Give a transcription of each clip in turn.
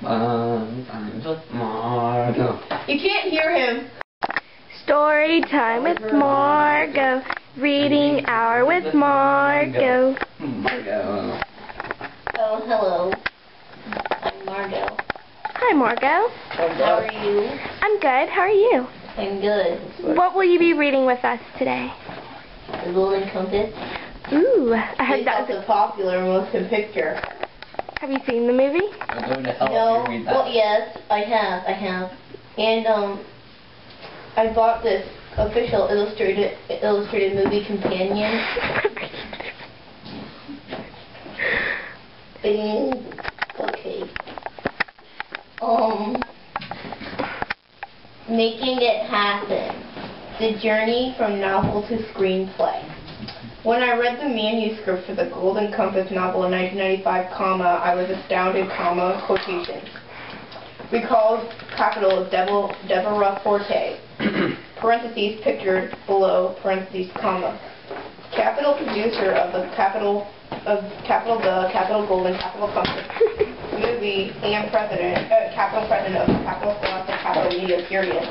Times with Margo. You can't hear him. Story time with Margo. Reading hour with Margo. Margo. Oh, hello. I'm Margo. Hi, Margo. How are you? I'm good. How are you? I'm good. What will you be reading with us today? The Golden Compass. Ooh, I heard that It's was a popular motion picture. Have you seen the movie? I'm going to help No. you read that. Well, yes, I have. And I bought this official illustrated movie companion. Okay. Making It Happen. The Journey from Novel to Screenplay. When I read the manuscript for the Golden Compass novel in 1995, I was astounded, quotation. Recalled capital Deborah Forte, parentheses pictured below, parentheses, capital producer of the Capital Golden Compass movie and capital president of the Capital Scholastic Capital Media, period.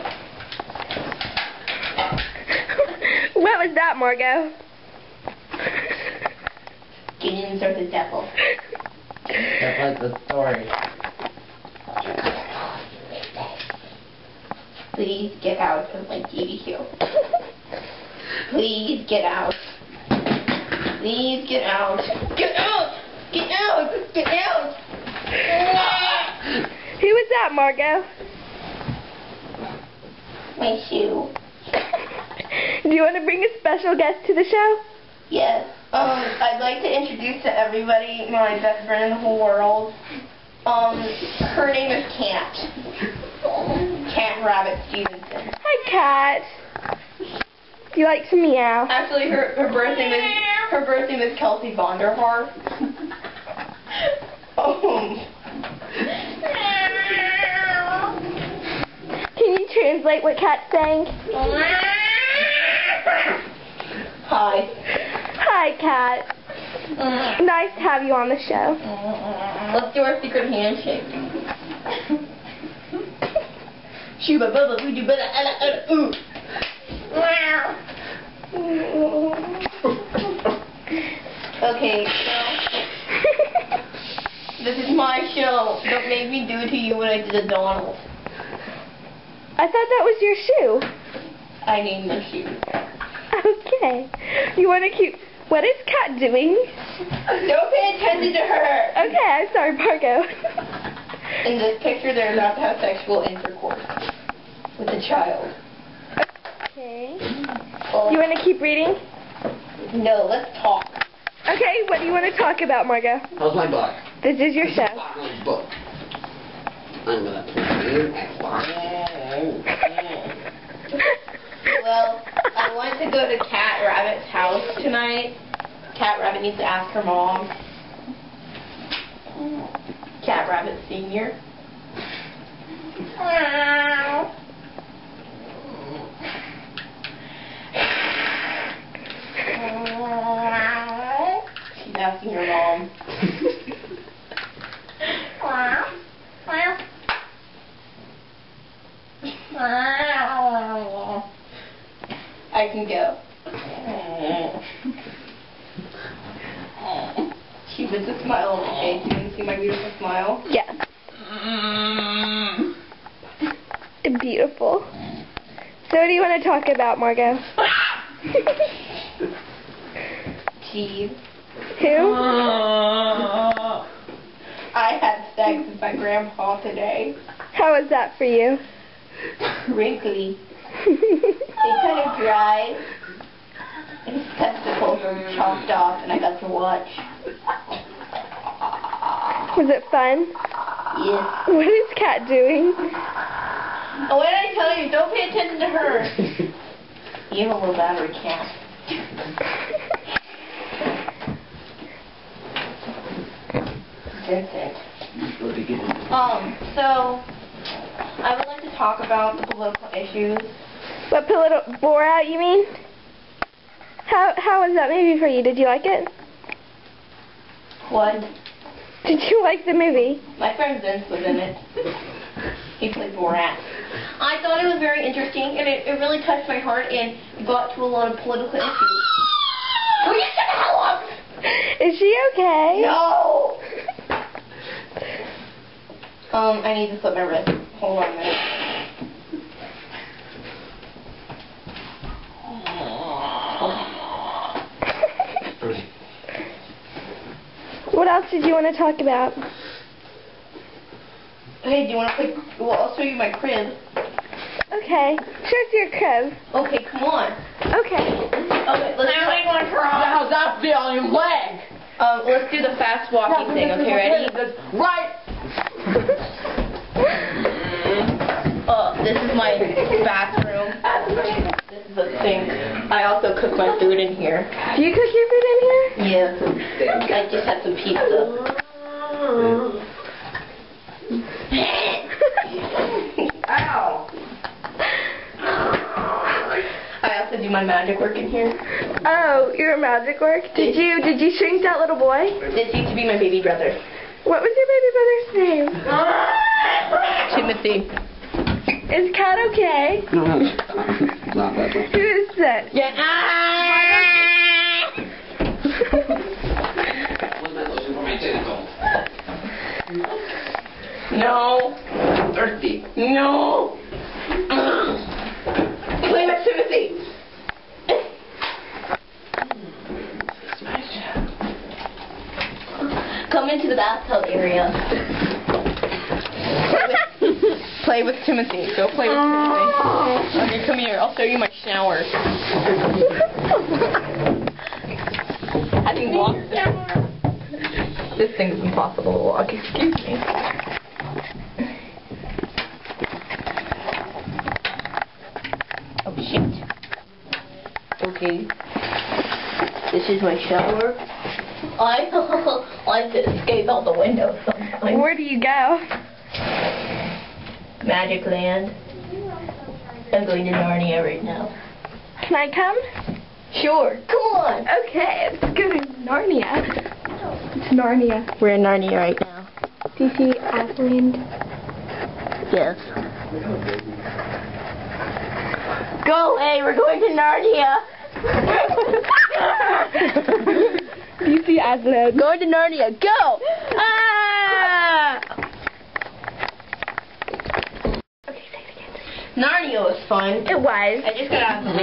What was that, Margo? Gideons are the devil. Just like the story. Please get out of my TV show. Please get out. Please get out. Get out! Get out! Get out! Who was that, Margo? My shoe. Do you want to bring a special guest to the show? Yes. I'd like to introduce to everybody my best friend in the whole world. Her name is Cat. Cat Rabbit Stevenson. Hi, Cat. Do you like to meow? Actually, her birth name is Kelsey Vonderhaar. Can you translate what Cat's saying? Hi. Hi, Cat. Nice to have you on the show. Let's do our secret handshake. Shuba bubba boo doo bada ala ooh. Okay, so this is my show. Don't make me do it to you when I did a Donald. I thought that was your shoe. I named the shoe. Okay. You want to keep... What is Cat doing? Don't pay attention to her. Okay, I'm sorry, Margo. In this picture, they're about to have sexual intercourse with a child. Okay. Well, You want to keep reading? no, let's talk. Okay, what do you want to talk about, Margo? How's my book? This is your show. My book. I'm going to play you Xbox. Well, I want to go to Cat Rabbit's house tonight. Cat Rabbit needs to ask her mom. Cat Rabbit Senior. She's asking her mom. I can go. She puts a smile on her face. You want to see my beautiful smile? Yes. Beautiful. So what do you want to talk about, Margo? Cheese. Who? I had sex with my grandpa today. How was that for you? Wrinkly. It's kind of dry. His testicles were chopped off and I got to watch. Was it fun? Yes. What is Cat doing? Oh, what did I tell you? Don't pay attention to her. You have a little battery, Cat. Vincent. So I would like to talk about the political issues. What political Borat, you mean? How was that movie for you? Did you like it? What? Did you like the movie? My friend Vince was in it. He played Borat. I thought it was very interesting, and it really touched my heart, and got to a lot of political issues. Will you shut the hell up? Is she okay? No! I need to slip my wrist. Hold on a minute. What else did you want to talk about? Hey, do you want to play? Well, I'll show you my crib. Okay. Show us your crib. Okay, come on. Okay. Okay, let's How's that feel on your leg? let's do the fast walking thing. Okay, ready? Right. This is my bathroom. This is a sink. I also cook my food in here. Do you cook your food in here? Yeah. I just had some pizza. Ow! I also do my magic work in here. Oh, your magic work? Did you shrink that little boy? This used to be my baby brother. What was your baby brother's name? Timothy. Is Cat okay? No, it's not that much. Who is that? Yeah. No. Thirsty. No. Play with Timothy. Come into the bathtub area. Play with Timothy. Go play with Timothy. Okay, come here. I'll show you my shower. Having walked this thing's impossible to walk. Excuse me. Oh shit. Okay. This is my shower. I like to escape out the window sometimes. Where do you go? Magic Land. I'm going to Narnia right now. Can I come? Sure. Come on. Okay, let's go to Narnia. It's Narnia. We're in Narnia right now. Do you see Aslan? Yes. Go away. We're going to Narnia. Do you see Aslan? Going to Narnia. Go. Ah! Okay, say it again. Narnia was fun. It was. I just got out of the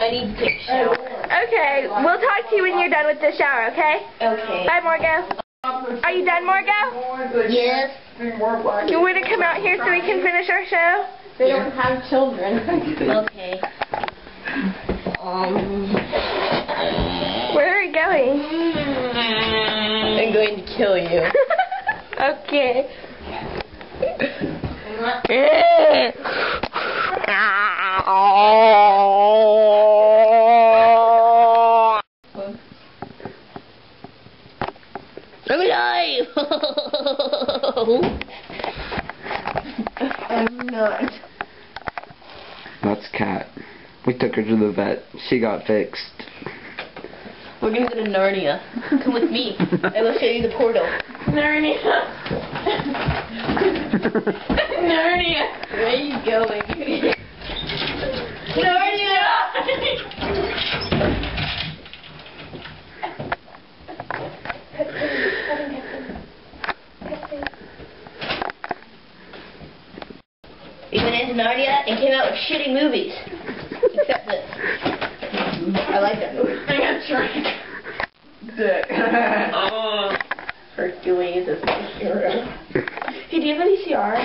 I need to take a shower. Okay, we'll talk to you when you're done with the shower, okay? Okay. Bye, Margo. Are you done, Margo? Yes. Do you want to come out here so we can finish our show? They don't have children. Okay. Where are we going? I'm going to kill you. Okay. I'm alive! I'm not. That's Cat. We took her to the vet. She got fixed. We're gonna go to Narnia. Come with me. I will show you the portal. Narnia! Narnia! Where are you going? Narnia! We went into Narnia and came out with shitty movies. Except this. I like that movie. I got Shrek. Hercules is my hero. Hey, do you have any CR?